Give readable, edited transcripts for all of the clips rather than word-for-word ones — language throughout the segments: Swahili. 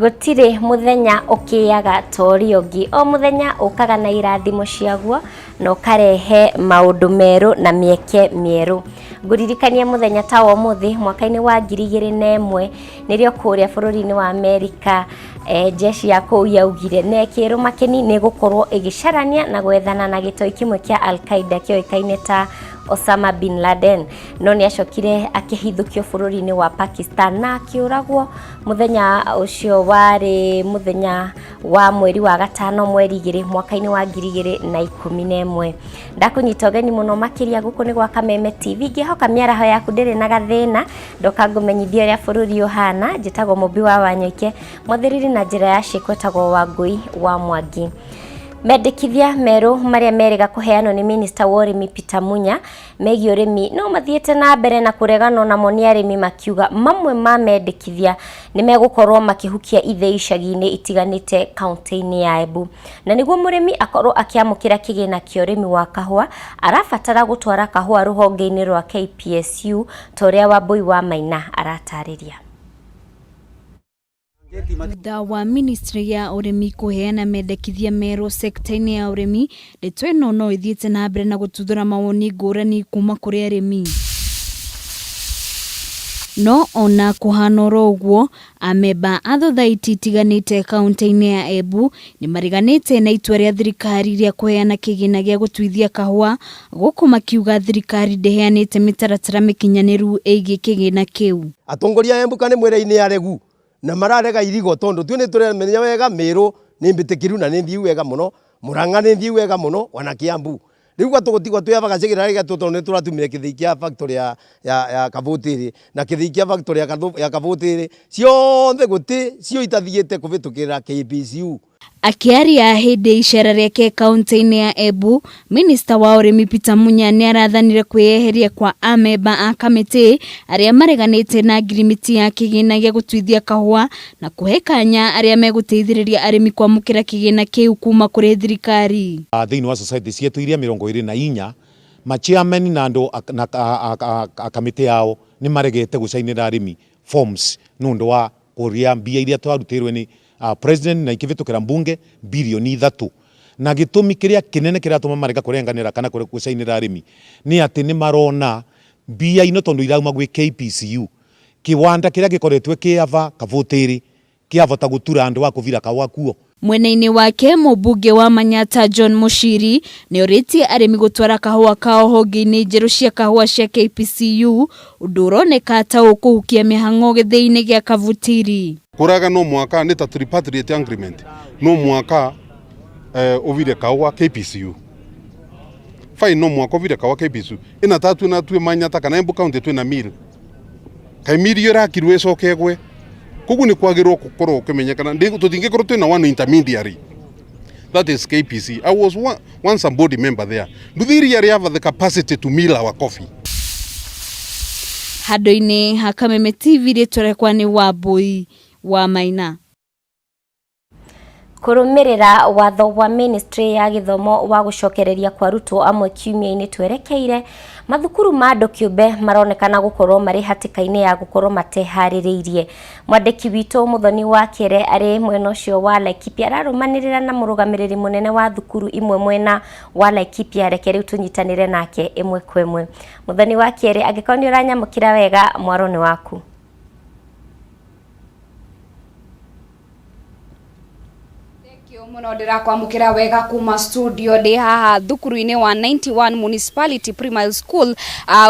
Gutire muthenya ukiyaga tori ungi o muthenya ukaga na irathimo ciaguo no karehe maundu meru na mieke mieru. Nguririkania muthenya ta wa muthi mwaka-ini wa 2001 nirio kuria bururi-ini wa Amerika jeshi ya kou yaugire nekiro makeni ni gukorwo igicarania na gwethana na gitoi kimwe kia Al-Qaeda kioikaine ta Osama bin Laden no ni acokire akihithukio bururi-ini wa Pakistan na akiuragwo muthenya ucio wari muthenya wa mweri wa gatano mweri 2 mwaka-ini wa 2011. Ndakunyita ugeni muno makiria guku ni gwa Kameme TV ngihoka miaraho yaku ndiri na gathina ndoka ngumenyithia ria bururi uhana njitagwo Mumbi Wanyoike mwathiriri na njira ya cikwetagwo Wangui wa Mwangi. Mendekithia meru maria meriga kuheanwo ni Minister wa Urimi Peter Munya megie urimi no mathiete na mbere na kuregana na moni arimi makiuga mamwe ma mendekithia ni megukorwo makihukia ithei icagi-ini itiganite kaunti-ini ya Embu na niguo murimi akorwo akiamukira kigina kia urimi wa kahua arabatara gutwara kahua ruhonge-ini rwa KPSU toria Wambui wa Maina aratariria. Thutha wa ministry ya urimi kuheana mendekithia meru sekta-ini ya urimi ndeto ino no ithiete na mbere na gututhura mawoni ngurani kuma kuri arimi no ona kuhana uguo ameba athothaiti itiganite kaunti-ini ya Embu ni mariganite na itua ria thirikari ria kuheana kigina gia gutwithia kahua guku makiuga thirikari ndeheanite mitaratara mikinyaniru eigie kigina kiu. Atongoria Embu kane mwere-ini ya regu na mararega irigo tondu tu ni turemenya wega Meru ni mbitikiru na ni thiu wega muno Murang'a ni thiu wega muno wana Kiambu riu gatugutigwa tuyabaga cigira gatu tondu ni turatumire kithii kia factory ya Kavutiri na kithii kia factory ya Kavutiri cionthe guti cio itathiete kuvitukira KPSU. Akiaria hindi icera riake kaunti-ini ya Embu, Minister wa Urimi Peter Munya ni arathanire kweyeheria kwa ameba a kamiti aria mareganite na ngirimiti ya kigina gia gutwithia kahua na kuhe kanya aria meguteithiriria arimi kwamukira kigina kiu kuma kuri thirikari. Thiini wa society cietu iria 24 machairman na andu a kamiti yao ni maregete gucainira arimi forms nundu wa kuria mbia iria twarutirwe ni president na ikivitukira mbunge bilioni 3 na gitumi kiria kinene kiratuma marega kurenganira kana kucainira arimi ni ati ni marona mbia ino tondu irauma gwi KPSU kiwanda kiria gikoretwe kiava Kavutiri kiavota gutura andu wa kuvira kawa kuo. Mwena-ini wake mubunge wa Manyata John Mushiri ni oriti arimi gutwara kahua kao honge-ini njeru cia kahua cia KPSU undu uroneka ta ukuhukia mihango githii-ini gia Kavutiri. Kuraga no mwaka ni ta tripartite agreement no mwaka ovire kahua KPSU fai no mwaka ovire kahua KPSU ina tatu na tu Manyata kana Embu county tu na mil kai milio rakirwe cokegwe kugu ni kwagirwo gukorwo ukimenyekana tutingikorwo twina one intermediary that is KPC. I was once a board member there. Do they really have the capacity to mill our coffee? Hado-ini ha Kameme TV ritorekwa ni Wambui wa Maina. Kurumirira watho wa ministry ya githomo wa gucokereria kwa ruto amwe kiumia-ini twerekeire mathukuru ma andu kiumbe maronekana gukorwo mari hatikaini ya gukorwo matehaririirie. Mwandiki witu Muthoni wa Kere ari mwena ucio wa Laikipia ararumanirira na murugamiriri munene wa thukuru imwe mwena wa Laikipia reke riu tunyitanire nake imwe kwa imwe. Muthoni wa Kere angikoni uranyamukira wega mwaroni waku. Muno ndirakwamukira wega kuma studio ndi haha thukuru-ini wa 91 Municipality Primary School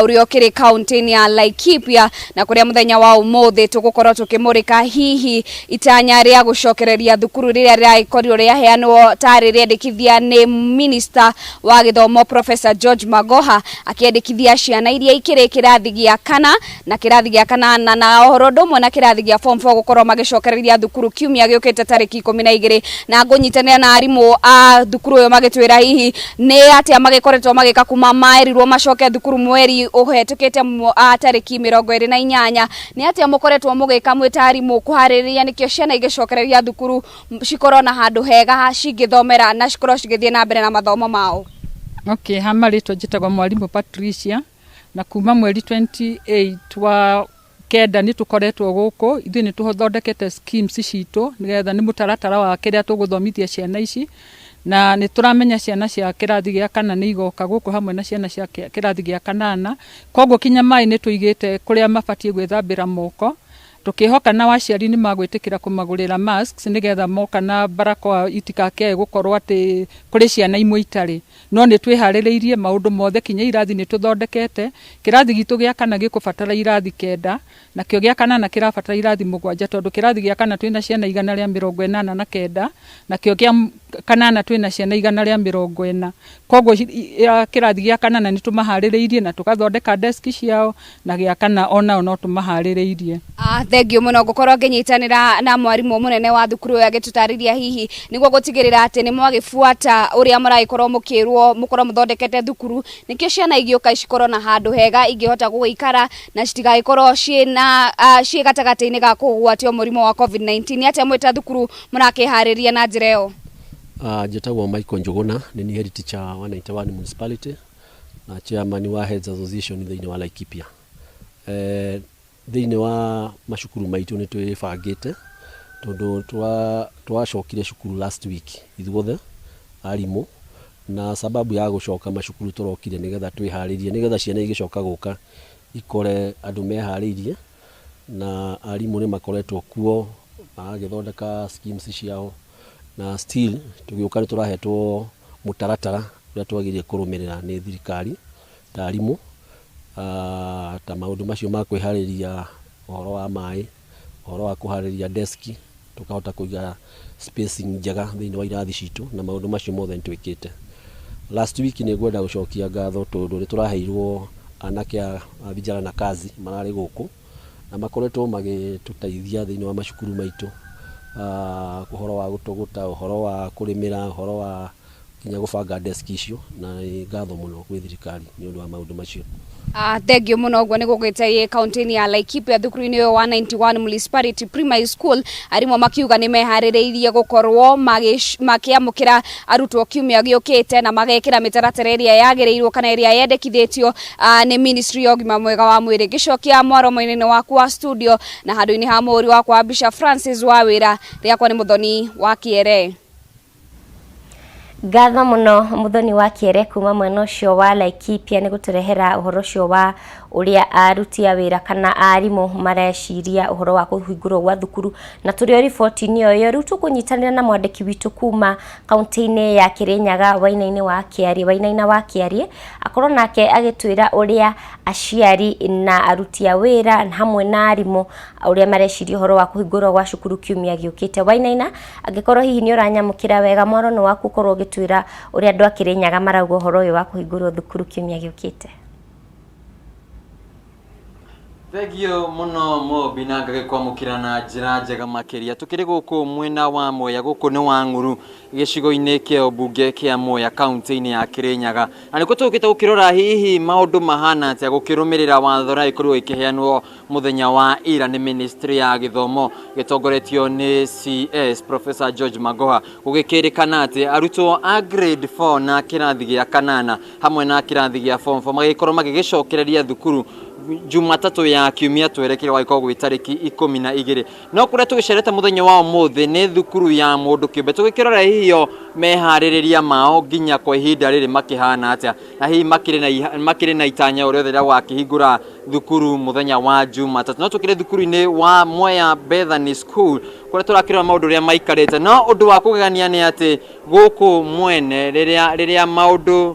uriokire kaunti-ini ya Laikipia na kuria muthenya wa umuthi tugukorwo tukimurika hihi itanya ria gucokereria thukuru riria riakorirwo riaheanwo tari riendekithia ni Minister wa githomo Professor George Magoha akiendekithia ciana iria ikiri kirathi gia kana na kirathi gia kana na ohoro ndomwe na kirathi gia form 4 gukorwo magicokereria thukuru kiumia giukite tariki 12 na ngunyitanira na arimu a thukuru yo magitwira hihi ni atia magikoretwo magika kuma mairirwo macoke thukuru mweri uhetukite tariki 28 ni atia mukoretwo mugika mwita arimu kuhariria nikio ciana igicokereria thukuru cikorwo na handu hega cingithomera na cikorwo cigithie na mbere na mathomo mao. Okay, hamaritwo njitagwo mwalimu Patricia na kuma mweri 28 wa kenda ni tukoretwo guku ithuĩ ni tuthondekete schemes citũ nigetha ni mutaratara wa kiria tuguthomithia ciana ici na ni turamenya ciana cia kirathi gĩa kana ni igoka guku hamwe na ciana cia kirathi gĩa kanana koguo kinya mai ni tuigite kuria mabatie gwithambira moko tukihoka na waciari ni magwitikira kumagurira masks nigetha moka na barakoa itikake gukorwo ati kuri ciana imwe itari no ni twiharireirie maundu mothe kinya irathi ni tuthondekete kirathi gitu gĩa kana gikubatara irathi kenda na kio gĩa kanana kirabatara irathi mugwanja tondu kirathi gĩa kana twina ciana 189 na kio gĩa kanana twina ciana 140 koguo kirathi gĩa kanana ni tumaharĩrĩirie na tugathondeka desk ciao na gĩa kana onao no tumaharĩrĩirie. Thengio muno gukorwo nginyitanira na mwarimu munene wa thukuru ya gitutariria hihi niguo gutigirira ati ni mwagifuata uria muraikorwo mukirwo mukorwo muthondekete thukuru nikio ciana igioka icikorwo na handu hega ingihota guikara na citigaikorwo ciina gatagati-ini ga kugwatio murimo wa COVID-19 ate mwita thukuru murakihariria na njira iyo. Njĩtagwo Michael Njuguna ni head teacher wa 91 municipality na chairman wa Heads Association thĩinĩ wa Laikipia. Thĩinĩ wa macukuru maitũ ni twĩbangĩte tondu twacokire cukuru last week ithuothe arimũ na sababu ya gucoka macukuru turokire nigetha twĩharĩrie nigetha ciana igicoka guka ikore andu meharĩirie na arimũ ni makoretwo kuo magĩthondeka schemes ciao na still tugiuka turahetwo mutaratara uria twagĩrĩire kũrũmĩrĩra nĩ thirikari ta arimũ ta maundu macio ma kwĩharĩria uhoro wa mai uhoro wa kuharĩria desk tukahota kuiga spacing njega thĩinĩ wa irathi citũ na maundu macio mothe nitwĩkĩte. Last week ni ngwenda gucokia ngatho tondu ni turaheirwo anake a vijana na kazi mararĩ gũkũ na makoretwo magĩtũteithia thĩinĩ wa macukuru maitũ uhoro wa gũtũgũta uhoro wa kũrĩmĩra uhoro wa kinya gũbanga desk icio na ngatho muno gwĩ thirikari nĩ ũndũ wa maundu macio. Thengio muno gwa nigugite kaunti ya Laikipia thukuru-ini wa 91 municipality primary school arimũ makiuga ni meharĩrĩirie gukorwo makiamũkĩra arutwo kiumia giukite na magekĩra mĩtaratara ĩrĩa yagĩrĩirwo kana ĩrĩa yendekithĩtio ni ministry ya ũgima mwega wa mwĩrĩ. Gicokia mwaro-inĩ waku wa studio na handũ-inĩ ha mũri wakwa Bishop Francis wa wĩra rĩakwa ni Muthoni wa Kiere. Ngatho muno Muthoni wa Kiere kuma mwena ucio wa Laikipia ni guturehera uhoro ucio wa uria aruti a wira kana arimu mareciria uhoro wa kuhingurwo gwa thukuru na turio riboti-ini yo riu tukunyitanira na mwandiki witu kuma kaunti-ini ya Kirinyaga Wainaina wa Kiari akorwo nake agitwira uria aciari na aruti a wira hamwe na arimu uria mareciria uhoro wa kuhingurwo gwa cukuru kiumia giukite. Wainaina angikorwo hihi ni uranyamukira wega mwaro no waku korwo gitwira uria andu a Kirinyaga marauga uhoro uyu wa kuhingurwo thukuru kiumia giukite. Thengio muno Mumbi na ngagĩkwamũkĩra na njĩra njega makĩria tukĩrĩ gũkũ mwena wa Mwea gũkũ nĩ Wang'uru gĩcigo-inĩ kĩa ũmbunge kĩa Mwea kaunti-inĩ ya Kirinyaga na nĩkuo tũgũkĩte gũkĩrora hihi maũndũ mahana atĩa gũkĩrũmĩrĩra watho ũrĩa ũkorirwo ũkĩheanwo mũthenya wa ira nĩ ministry ya gĩthomo gĩtongoretio nĩ CS Professor George Magoha gũgĩkĩrĩkana atĩ arutwo a grade 4 na kĩrathi gĩa kanana hamwe na kĩrathi gĩa form 4 magĩkorwo magĩgĩcokereria thukuru Jumatatu ya kiumia twerekire waiko gwĩ tarĩki 12 no kũrĩa tũgĩcerete mũthenya wa ũmũthĩ nĩ thukuru ya mũndũ kĩũmbe tũgĩkĩrora hiyo meharĩrĩria mao nginya kwa ihinda rĩrĩ makĩhana atĩa na hihi makĩrĩ na itanya o rĩothe rĩa wakĩhingũra thukuru mũthenya wa Jumatatu no tũkĩrĩ thukuru-inĩ wa Mwea Bethany School kũrĩa tũrakĩrora maũndũ ũrĩa maikarĩte no ũndũ wa kũgegania nĩ atĩ gũkũ mwene rĩrĩa maũndũ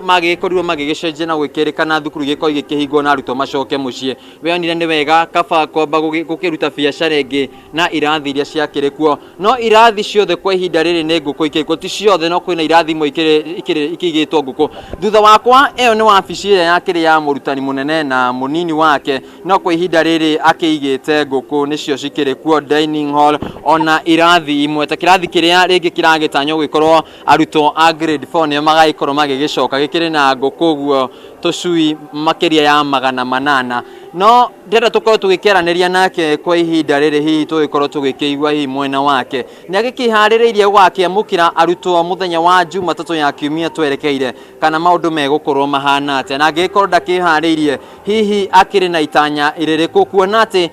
magĩkorirwo magĩgĩcenjia na gwĩkĩrĩkana thukuru igĩkorwo igĩkĩhingwo na arutwo macoke mũciĩ weyonire nĩ wega kaba kwamba gũkĩruta biacara ĩngĩ na irathi iria ciakĩrĩ kuo no irathi ciothe kwa ihinda rĩrĩ nĩ ngũkũ ikĩrĩkwo ti ciothe no kwĩna irathi imwe ikĩigĩtwo ngũkũ thutha wakwa ĩyo nĩ wabici ĩrĩa yakĩrĩ ya mũrutani mũnene na mũnini wake no kwa ihinda rĩrĩ akĩigĩte ngũkũ nĩcio cikĩrĩ kuo dining hall ona irathi imwe ta kĩrathi kĩrĩa rĩngĩ kĩragĩtanywo gũgĩkorwo arutwo a grade 4 nĩo magagĩkorwo magĩgĩcoka gĩkĩrĩ na ngũkũ guo tũcui makĩria ya 800 no ndenda tukorwo tugikiaraniria nake kwa ihinda riri hihi tugikorwo tugikigwa hihi mwena wake ni agikiharireirie gwakiamukira arutwo muthenya wa Jumatatu ya kiumia twerekeire kana maundu megukorwo mahana atia na angikorwo ndakiharĩirie hihi akiri na itanya iririku kuona ati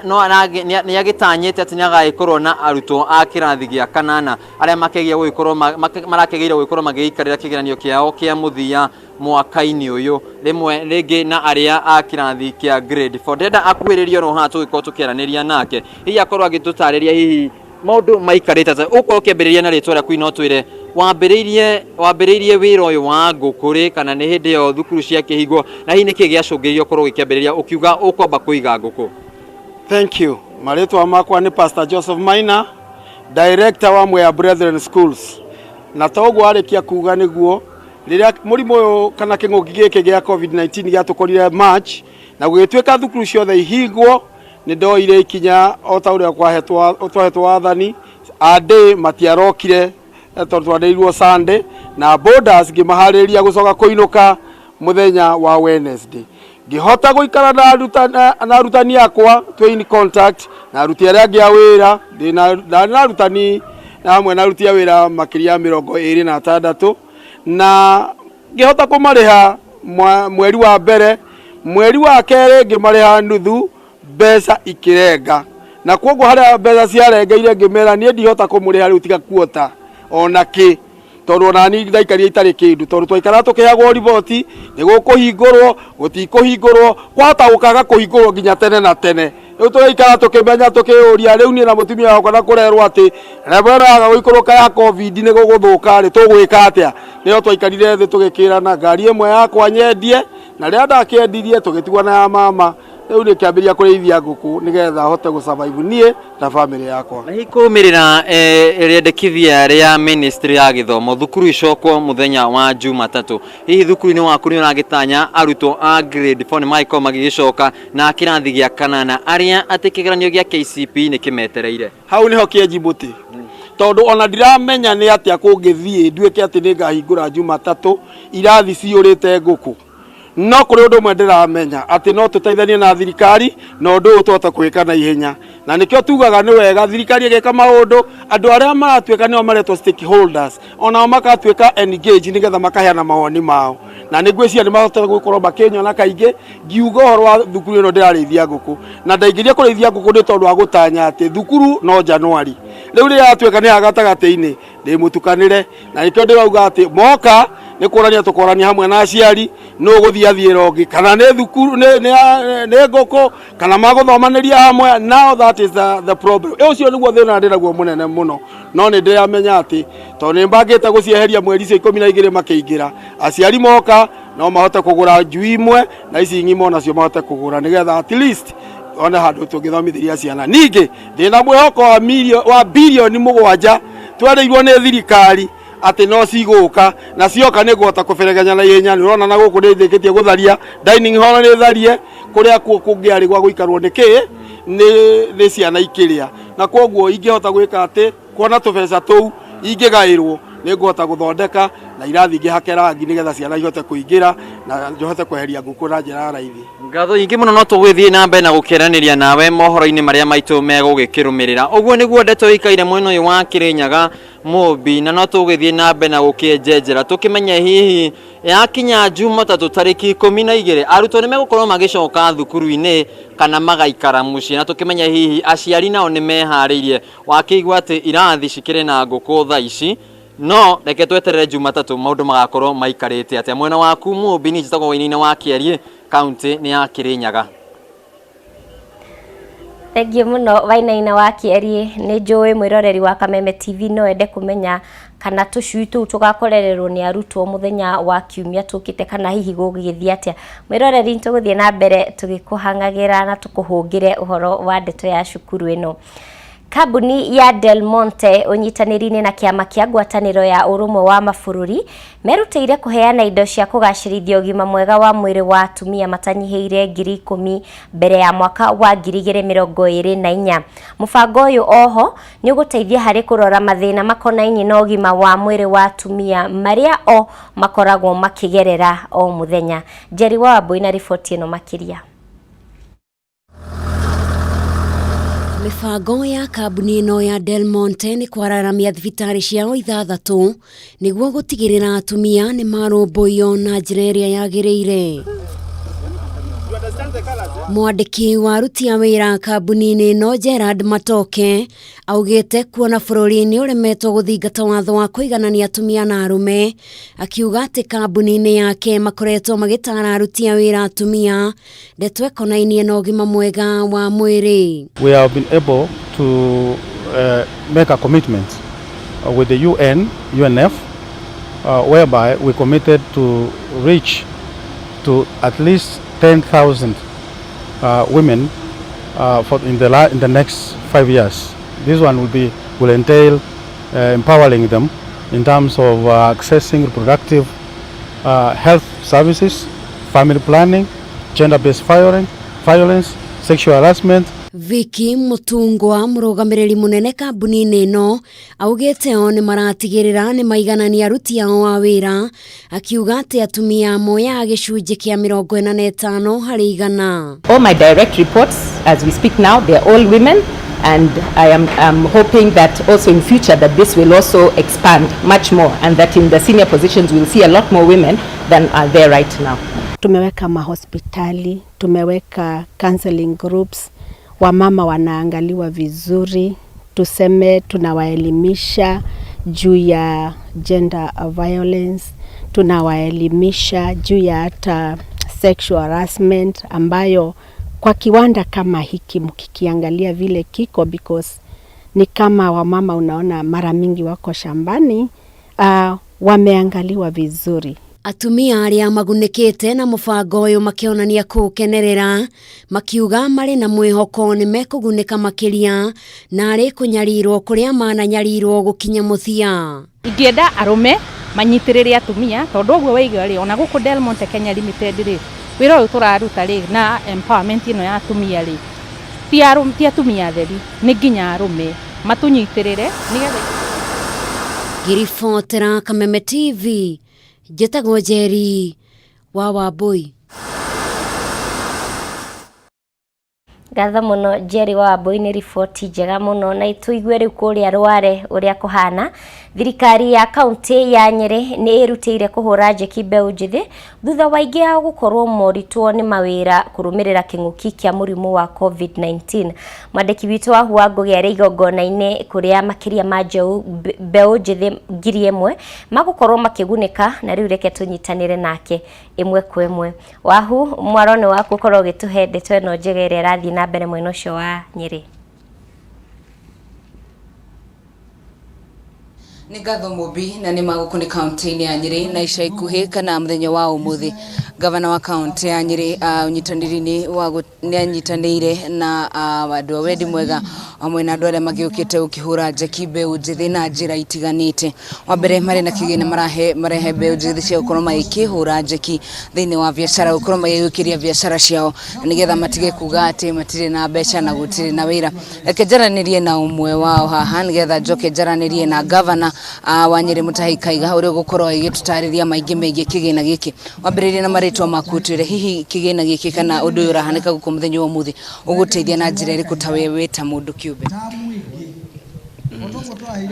no ni agitanyite ati ni agaikorwo na arutwo a kirathi gia kanana aria makegia guikorwo marakegeire guikorwo magiikarira kigeranio kiao kia muthia mwaka-ini uyu rimwe ringi na aria a kirathi kia grade 4 ndenda akuiririo no ha tugikorwo tukiaraniria nake hihi akorwo agitutariria hihi maundu maikarite ati ukorwo kiambiriria na ritwa ria kuino twire wambiririe wira uyu wa ngukuri kana ni hindi yo thukuru cia kihigwo na hihi niki giacungirio korwo gikiambiriria ukiuga ukwamba kuiga nguku. Thank you. Maritwa makwa ni Pastor Joseph Maina, director wa Mwea Brethren Schools. Na toguo arikia kuga niguo riria murimu kana kingugi giki gia COVID-19 giatukorire March na gugituika thukuru ciothe ihingwo ni ndoire ikinya o ta uria twahetwo wathani ande matiarokire twandeirwo Sunday na borders ngimahariria gucoka kuinuka muthenya wa Wednesday. Ngihota guikara na arutani akwa twi in contact na aruti aria angi a wira na arutani na amwe na aruti a wira makiria 26 na ngihota kumariha mweri wa mbere, mweri wa kere ngimariha nuthu mbeca ikirenga na kwoguo haria mbeca ciarengeire ngimera nie ndihota kumuriha riu tiga kuota ona ki tondu nani ndaikaria itari kindu tondu twaikara tukihagwo riboti ni gukuhingurwo gutikuhingurwo kwata gukaga kuhingurwo nginya tene na tene riu turaikara tukimenya tukiuria riu ni na mutumia wakwa na kurerwo ati rebera guikoroka ya covid ni guguthuka ri tugwika atia nio twaikarire thi tugikirana ngari imwe yakwa nyendie na ria ndakiendirie tugitigwa na ya mama riu ni kiambiria kurithia nguku nigetha hote gusurvive nie na family yakwa na hikumirira riendekithia ria ministry ya githomo thukuru icokwo muthenya wa Jumatatu hihi thukuru ni waku ni uragitanya arutwo a grade 4 ni maiko magigicoka na kirathi gia kanana aria ati kigeranio gia KCP ni kimetereire hau niho kienjibuti tondu ona ndiramenya ni atia kungithie nduike ati ni ngahingura Jumatatu irathi ciurite nguku no kuri undu mwe ndiramenya ati no tuteithanie na thirikari no ndu utota kwika na ihenya na nikio tugaga ni wega thirikari igeka maundu andu aria maratuika nio maretwo stakeholders ona makatuika engage nigetha makaheana mawoni mao na nigwiciria ni mahota gukorwo makenyo na kaingi ngiuga horo wa thukuru ino ndirarithia nguku na ndaingiria kurithia nguku ni tondu wa gutanya ati thukuru no January riu ri atuika ni agatagati-ini ndi mutukanire na nikio ndirauga ati moka ni kurania tukorania hamwe na aciari no guthiathira ongi kana ni thukuru ni ngoko kana maguthomaniria hamwe now that is the problem ucio niguo thina ndiraguo munene muno no ni ndiramenya ati to ni mbangite gucieheria mweri 12 makiingira aciari moka no mahote kugura njui imwe na ici ing'imo nacio mahote kugura nigetha at least ona handu tungithomithiria ciana ningi ndina mwihoko wa bilioni 7 twereirwo ni thirikari ati no ciguka na cioka ni guota kubereganya na ihenya ni urona na guku ndithikitie gutharia dining hall ni tharie kuria kungiari gwa guikarwo ni ciana ikiria na kwoguo ingihota gwika ati kuona tubeca tuu ingigairwo ni guota guthondeka na irathi ngihake rangi nigetha ciana ihote kuingira na njohote kweheria nguku na njira raithi ngatho ingi muno no tugithie na mbere na gukeraniria nawe mohoro-ini maria maitu megugikirumirira uguo niguo ndeto ikaire mwena uyu wa Kirinyaga Mumbi na no tugithie na mbere na gukienjenjera tukimenya hihi yakinya Jumatatu tariki 12 arutwo ni megukorwo magicoka thukuru-ini kana magaikara mucii na tukimenya hihi aciari nao ni mehariirie wakigwa ati irathi cikire na nguku thaa ici no reke tweterere Jumatatu maundu magakorwo maikarite atia mwena waku Mumbi ni njitagwo waini-ini wa Kiarie county ni ya Kirinyaga. Thengiũ mũno waina-inĩ wa Kiarie nĩ njũĩ mwĩroreri wa Kameme TV no ende kumenya kana tũcui tũu tũgakorererwo nĩ arutwo mũthenya wa kiumia tũkĩte kana hihi gũgĩthiĩ atĩa. Mwĩroreri tũgũthiĩ na mbere tũgĩkũhang'agĩra na tũkũhũngĩre ũhoro wa ndeto ya cukuru ĩno. Kambuni ya Del Monte unyitanĩri-inĩ na kĩama kĩa ngwatanĩro ya ũrũmwe wa mabũrũri merutĩire kũheana indo cia kũgacĩrithia ũgima mwega wa mwĩrĩ wa atumia matanyihĩire 10,000 mbere ya mwaka wa 2024. Mũbango ũyũ oho nĩ ũgũteithia harĩ kũrora mathĩna makonainie na ũgima wa mwĩrĩ wa atumia marĩa o makoragwo makĩgerera o mũthenya. Jerry Wambui na riboti ĩno makĩria. Mibango ya kambuni no ya Del Monte ni kwararamia thibitari ciao 6 niguo gutigirira atumia ni marũmbũiyo na njĩra ĩrĩa yagĩrĩire. Mwandĩki wa aruti a wĩra kambuni-inĩ no Gerard Matoke augĩte kuona bũrũri nĩ ũremetwo gũthingata watho wa kũiganania atumia na arũme, akiuga atĩ kambuni-inĩ yake makoretwo magĩtara aruti a wĩra atumia ndeto ĩkonainie na ũgima mwega wa mwĩrĩ. We have been able to make a commitment with the UNF, whereby we committed to reach to at least 10,000 women in the next 5 years. This one will entail empowering them in terms of accessing reproductive health services, family planning, gender-based violence, sexual harassment. Viki Mutungwa mũrũgamĩrĩri mũnene kambuni-inĩ ĩno augĩte o nĩ maratigĩrĩra nĩ maiganania aruti ao a wĩra, akiuga atĩ atumia moya gĩcunjĩ kĩa 45 harĩ 100. All my direct reports as we speak now, they are all women, and I am hoping that also in future that this will also expand much more, and that in the senior positions we'll see a lot more women than are there right now. Tumeweka mahospitali, tumeweka counseling groups, wamama wanaangaliwa vizuri, tuseme tunawaelimisha juu ya gender violence, tunawaelimisha juu ya hata sexual harassment ambayo kwa kiwanda kama hiki mkikiangalia vile kiko, because ni kama wamama unaona mara mingi wako shambani, wameangaliwa vizuri. Atumia arĩa magunĩkĩte na mũbango ũyũ makĩonania kũũkenerera, makiuga marĩ na mwĩhoko nĩ mekũgunĩka makĩria na arĩ kũnyarirwo kũrĩa mananyarirwo gũkinya mũthia. Ingĩenda arũme manyitĩrĩre atumia, tondũ ũguo waiga rĩ, ona gũkũ Del Monte Kenya Limited rĩ, wĩra ũyũ tũraruta rĩ na empowerment ĩno ya atumia rĩ, ti atumia theri, nĩ nginya arũme matunyitĩrĩre nĩgetha. Ngiribotera Kameme TV, Jetagwo Jerry wa Wambui. Gatha muno Jerry wa Wambui, nĩ riboti njega muno na ituigue rĩu kũrĩa Rware ũrĩa kũhana. Thirikari ya kaunti ya Nyeri nĩ ĩrutĩire kũhũra njeki mbeũ njĩthĩ thutha wa aingĩ ao gũkorwo moritwo nĩ mawĩra kũrũmĩrĩra kĩng'ũki kĩa mũrimũ wa COVID-19. Mwandĩki witũ wa Hua Ngũgĩ arĩ igongona-inĩ kũrĩa makĩria ma mbeũ njĩthĩ 1,000 magũkorwo makĩgunĩka, na rĩu reke tũnyitanĩre nake ĩmwe kwa ĩmwe. Wahu mwarone waku ũkorwo ũgĩtũhe ndeto ĩno njega ĩrĩa ĩrathiĩ na mbere mwena ũcio wa Nyeri. Nĩ ngatho Mumbi na nĩ magũkũ kaunti-inĩ ya Nyeri na ica ikuhĩ kana mũthenya wa ũmũthĩ. Gavana wa kaunti ya Nyeri unyitanĩri-inĩ nĩanyitanĩire na andũ a wendi mwega hamwe na andũ arĩa magĩũkĩte gũkĩhũra njeki mbeũ njĩthĩ na njĩra itiganĩte. Wa mbere marĩ na kĩgĩna marehe mbeũ njĩthĩ cia gũkorwo magĩkĩhũra njeki thĩinĩ wa biacara, gũkorwo magĩgĩũkĩria biacara ciao nĩgetha matige kuga atĩ matirĩ na mbeca na gũtirĩ na wĩra. Reke njaranĩrie na ũmwe wao haha nĩgetha njoke njaranĩrie na gavana wa Nyeri Mutahi Kaiga ũrĩa gũkorwo agĩtũtarĩria maingĩ megiĩ kĩgĩna gĩkĩ. Wambĩrĩria na marĩtwa maku twĩre hihi kĩgĩna gĩkĩ kana ũndũ ũyũ ũrahanĩka gũkũ mũthenya wa ũmũthĩ ũgũteithia na njĩra ĩrĩkũ ta we ta mũndũ kĩũmbe?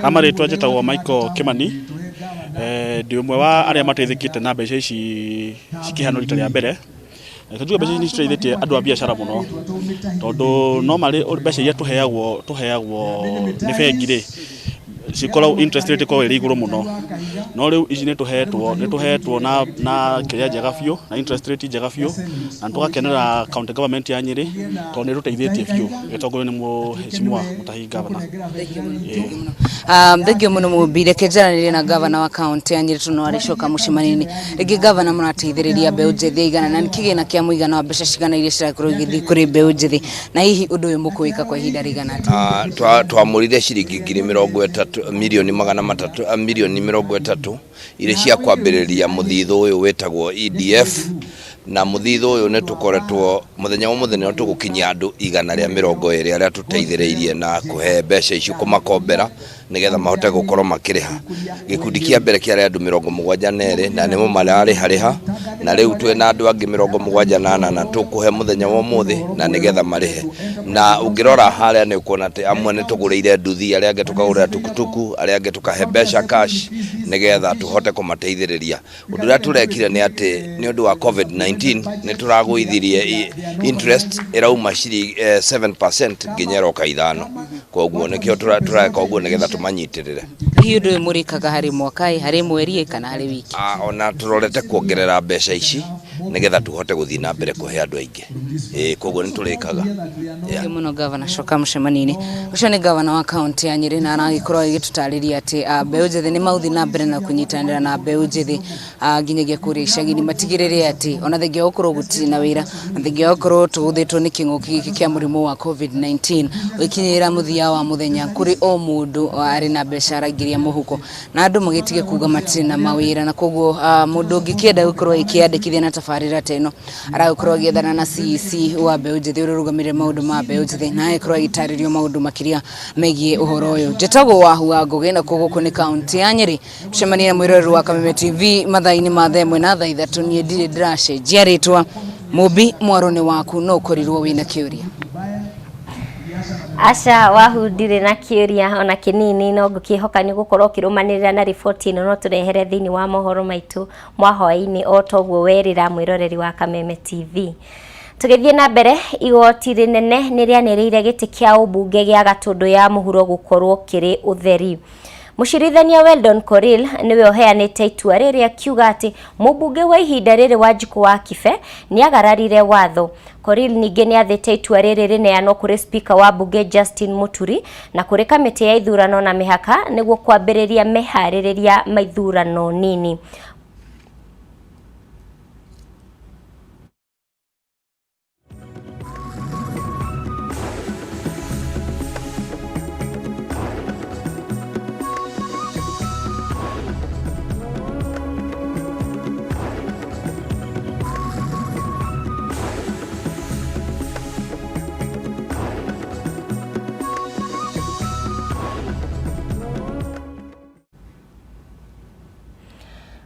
Amarĩtwa njĩtagwo Michael Kimani, ndĩ ũmwe wa arĩa mateithĩkĩte na mbeca ici cikĩhano rita rĩa mbere. Tũjuga mbeca ici nĩciteithĩtie andũ a biacara mũno, tondũ no marĩ mbeca iria tũheagwo nĩ bengi rĩ cikoragwo interest rate kwa ĩrĩ igũrũ mũno, no rĩu ici nĩtũhetwo na kĩrĩa njega biũ na interest rate njega biũ, na tũgakenera county government ya Nyeri tondũ nĩrũteithĩtie biũ gĩtongorio nĩ Mheshimiwa Mutahi Gavana. Thengio mũno Mumbi, reke njaranĩrie na gavana wa kaunti ya Nyeri tondũ arĩcoka mũcemanio-inĩ. Rĩngĩ gavana mũrateithĩrĩria mbeũ njĩthĩ igana na kĩgĩna kĩa mũigana wa mbeca cigana iria cirakorwo igĩthiĩ kũrĩ mbeũ njĩthĩ, na hihi ũndũ ũyũ mũkũwĩka kwa ihinda rĩigana atĩa? Twamũrire ciringi 30 milioni 30 iria cia kwambĩrĩria mũthithũ ũyũ wetagwo EDF, na mũthithũ ũyũ nĩ tũkoretwo mũthenya wa mũthenya tũgũkinyia andũ 120 arĩa tũteithĩrĩirie na kũhe mbeca icio kũmakombera nigetha mahote gukorwo makiriha gikundi kia mbere kia andu 72 na nimo marari hariha na riu twina andu angi 78 na tukuhe muthenya wa muthi na nigetha marihe na ungirora haria ni kuona ati amwe ni tugurire nduthi aria angi tukagurira tukutuku aria angi tukahe mbeca cash nigetha tuhote kumateithiriria undu uria turekire ni ati ni undu wa COVID-19 ni turaguithirie interest irauma ciri 7% nginya roka 5 koguo nikio tureka uguo nigetha tumanyitirire hiyo murikaga hari mwakai hari mweri kana hari wiki ona turorete kuongerera mbeca ici nigetha tuhote guthii na mbere kuhe andu aingi koguo ni turikaga muno gavana coka mucemanini ucio ni gavana wa county ya Nyeri na aragikorwo igitutariria ati mbeu njithi ni mauthi na mbere na kunyitanira na mbeu njithi nginyagia kuri icagini matigirire ati ona thengia ukorwo guti na wira na thengia ukorwo tuguthitwo ni king'uki giki kia murimu wa COVID-19 ikinyira muthia wa muthenya kuri o mundu ari na mbeca aragiria muhuko na andu magitige kuga matiri na mawira na koguo mundu ngikienda gukorwo ikiandikithia na tafarira teno aragukorwo giethana na CEC wa mbeu njithi urugamire maundu ma mbeu njithi na ikorwo itaririo maundu makiria megie uhoro uyu njetago wahua ngugi na koguo ni county ya Nyeri tucemania mwirori wa Kameme TV mathaini ma themwe na thaa 3 nie ndire ndiracenjia ritwa Mumbi mwarone waku no korirwo wina kiuria Asha wahundire na kiuria ona kinini no ngukihoka ni gukorwo kirumanirira na riboti ino no turehere thini wa mohoro maitu mwahoini o toguo werira mwiroreri wa Kameme TV. Tugithie na mbere igoti rinene ni rianiriire giti kia ubunge gia Gatundu ya muhuro gukorwo kiri utheri. Mushirithania Weldon Koril niwe uheanite itua riri akiuga ati mubunge wa ihinda riri Wanjiku wa Kibe ni agararire watho. Koril ninge ni athite itua riri rineanwo kuri speaker wa bunge Justin Muturi na kuri kamiti ya ithurano na mihaka niguo kwambiriria mehaririria maithurano nini.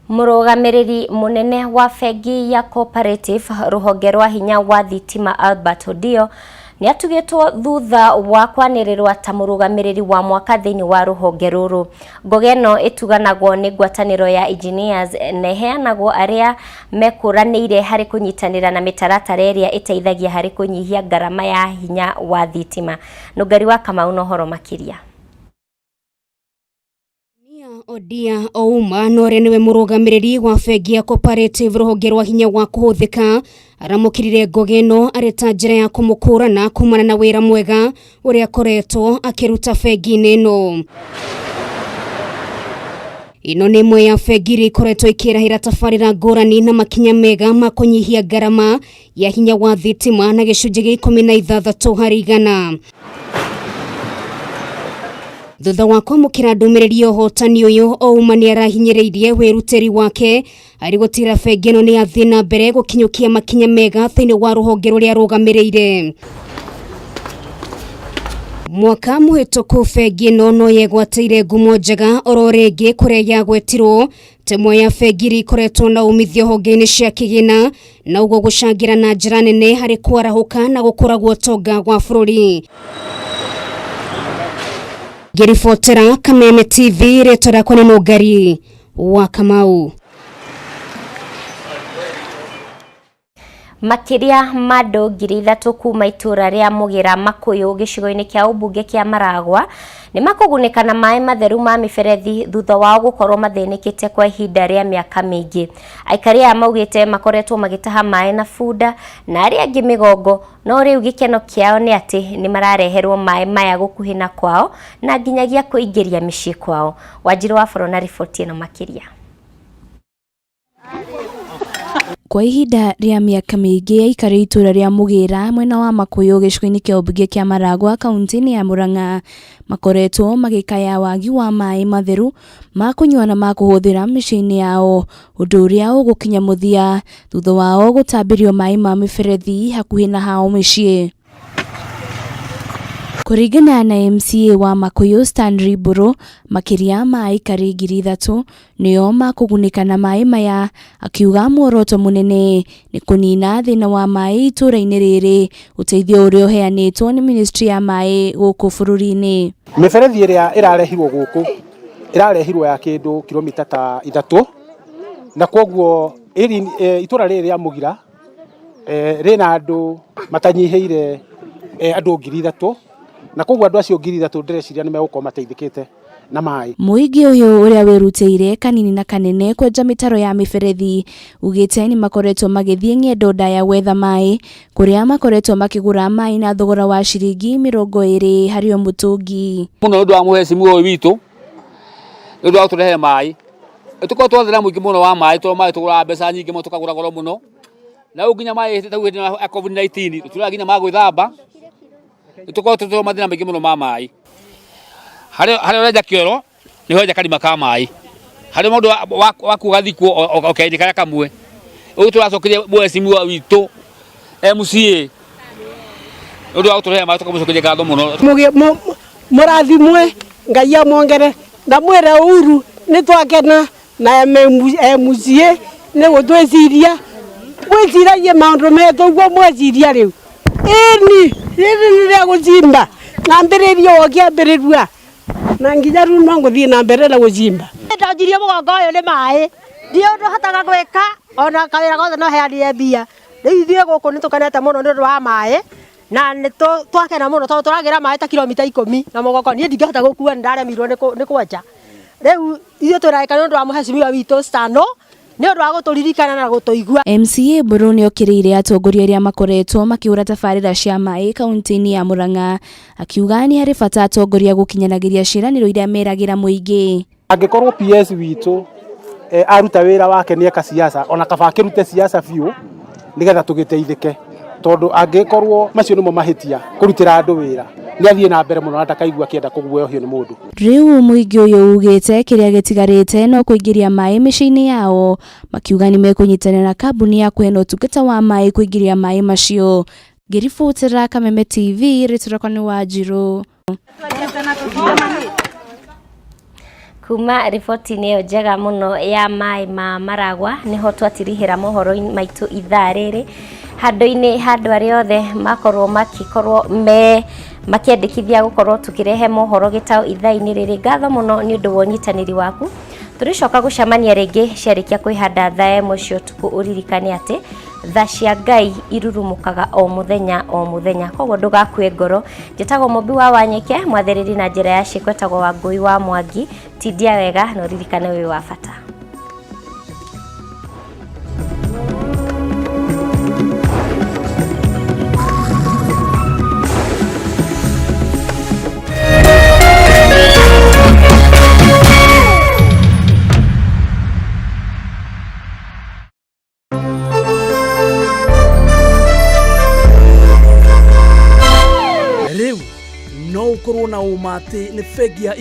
Murugamiriri munene wa bengi ya cooperative ruhonge rwa hinya wa thitima Albert Odio ni atugitwo thutha wa kwanirirwa ta murugamiriri wa mwaka thiini wa ruhonge ruru. Ngogeno ituganagwo ni ngwataniro ya engineers neheanagwo aria mekuranire hari kunyitanira na mitaratara iria iteithagia hari kunyihia garama ya hinya wa thitima. Nugari wa Kamau no horo makiria. Odia Ouma nore niwe murugamiriri wa bengi ya cooperative ruhonge rwa hinya wa kuhuthika aramukirire Ngogeno areta njira ya kumukurana kumana na wira mwega uria akoretwo akiruta bengi ino. Ino ni imwe ya bengi iria ikoretwo ikirahira tafarira ngurani na makinya mega ma kunyihia garama ya hinya wa thitima na gicunji gia 16 hari 100. Thutha wa kwamukira ndumiriri uhotani uyu Ouma ni arahinyiriirie wiruteri wake ari gutira bengi ino ni athina mbere gukinyukia makinya mega thiini wa ruhonge ruria rugamirire. Mwaka muhituku bengi ino no yegwateire ngumo njega oro ringi kuria yagwetirwo temwe ya bengi iria ikoretwo na umithio honge-ini cia kigina na uguo gucangira na njira nene hari kwarahuka na gukura guotonga gwa bururi. Girifotera Kameme TV retora kone Nugari wa Kamau. Makiria mado ngiri 3 kuma itura ria Mugira Makuyu gicigo-ini kia ubunge kia Maragwa ni makuguneka na mai matheru ma miberethi thutha wao gukorwo mathenikite kwa ihinda ria miaka mingi. Aikari a maugite makoretwo magitaha mai na bunda na aria angi migongo no riu gikeno kiao ni ati ni marareherwo mai maya gukuhina kwao na nginyagia kuingiria micii kwao. Wanjiru wa Foro na riboti ino makiria. Kwa ihinda ria miaka mingi aikari itura ria Mugira mwena wa Makuyu gicigo-ini kia ubunge kia Maragwa kaunti-ini ya Murang'a makoretwo magikaya wagi wa mai matheru ma kunywa na ma kuhuthira micii-ini yao undu uria ugukinya muthia thutha wao gutambirio mai ma miberethi hakuhi na hao micii. Kuringana na MCA wa Makuyu Stanley Buru, makiria mai kari ngiri 3 nio makugunika na mai maya, akiuga muoroto munene ni kunina thina wa mai itũra-inĩ rĩrĩ, uteithio uria uheanĩtwo ni ministry ya mai gũkũ bũrũri-inĩ. Miberethi ĩrĩa ĩrarehirwo gũkũ ĩrarehirwo ya kĩndũ kilomita ta 3, na koguo itũra rĩrĩ rĩa Mugira rĩna andũ matanyiheire andũ ngiri 3, na koguo andũ acio ngiri 3 ndĩreciria nĩ megũkorwo mateithĩkĩte na mai. Mũingĩ ũyũ ũrĩa wĩrutĩire kanini na kanene kwenja mĩtaro ya mĩberethi ugĩte nĩ makoretwo magĩthiĩ ng'endo ndaya gwetha mai, kũrĩa makoretwo makĩgũra mai na thogora wa ciringi 20 harĩ o mũtũngi. Mũno nĩ ũndũ wa mũhecimu ũyũ witũ, nĩ ũndũ wa gũtũrehe mai. Tũkorwo twathĩra mũingĩ mũno wa mai, tondũ mai tũgũraga mbeca nyingĩ mũno, tũkagũra goro mũno. Na rĩu nginya mai hĩndĩ ya COVID-19 tũtũraga nginya ma gwĩthamba. Tũkorwo tũtũrwo mathĩna maingĩ mũno ma mai. Harĩa ũrenja kĩoro nĩ wenja karima ka mai. Harĩa mũndũ wakuga thikũ okenja karĩa kamwe. Ũguo tũracokeria mũhecimu witũ MCA nĩ ũndũ wa gũtũrehe mai, tũkamũcokeria ngatho mũno. Mũrathimwe, Ngai amwongere na mwĩre ũru nĩ twakena na MCA nĩ gũtwĩciria mwĩciragie maũndũ metũ ũguo mwĩciria rĩu. Ĩni rĩrĩ rĩa gũcimba na mbĩrĩrio wakĩambĩrĩrua na nginya rĩu no ngũthiĩ na mbere na gũcimba. Ndanjirie mũgongo ũyũ nĩ maĩ, ndiũ ndũhotaga gwĩka ona kawĩra gothe no heanire mbia. Rĩu ithuĩ gũkũ nĩ tũkenete mũno nĩ ũndũ wa maĩ na nĩ twakena mũno tondũ tũragĩra maĩ ta kilomita 10 na mũgongo niĩ ndingĩhota gũkua, nĩ ndaremirwo nĩ kwenja. Rĩu ithuĩ tũraika nĩ ũndũ wa mũhecimiwa witũ Stano nĩ ũndũ wa gũtũririkana na gũtũigua. MCA Buru nĩ okĩrĩire atongoria arĩa makoretwo makĩũra tabarĩra cia maĩ kaunti-inĩ ya Murang'a, akiuga nĩ harĩ bata atongoria gũkinyanagĩria ciĩranĩro iria meragĩra mũingĩ. Angĩkorwo PS witũ aruta wĩra wake nĩ eka siasa, ona kaba akĩrute siasa biũ nĩgetha tũgĩteithĩke, tondũ angĩkorwo macio nĩmo mahĩtia kũrutĩra andũ wĩra nĩ athiĩ na mbere mũno na ndakaigua akĩenda kũguoyohio nĩ mũndũ. Rĩu mũingĩ ũyũ ugĩte kĩrĩa gĩtigarĩte no kũingĩria maĩ mĩciĩ-inĩ yao, makiuga nĩ mekũnyitanĩra na kambuni ya kũheana ũtungata wa maĩ kũingĩria maĩ macio. Ngĩribotera Kameme TV, rĩtwa rĩakwa nĩ Wanjirũ. Kuma riboti-inĩ ĩyo njega mũno ya maĩ ma Maragwa, nĩho twatirihĩra mohoro maitũ ithaa rĩrĩ, handũ arĩa othe makorwo makĩendekithia gũkorwo tũkĩrehe mohoro gĩtao ithaa-inĩ rĩrĩ. Ngatho mũno nĩ ũndũ wa ũnyitanĩri waku. Tũricoka gũcemania rĩngĩ ciarĩkia kwĩhanda thaa 1 cia ũtukũ. Ũririkane atĩ thaa cia Ngai irurumũkaga o mũthenya, koguo ndũgakue ngoro. Njĩtagwo Mumbi Wanyoike, mwathĩrĩri na njĩra ya ciĩko etagwo Wangui wa Mwangi. Tindia wega na ũririkane wĩ wa bata. Rĩu no ũkorwo na ũma atĩ nĩ bengi ya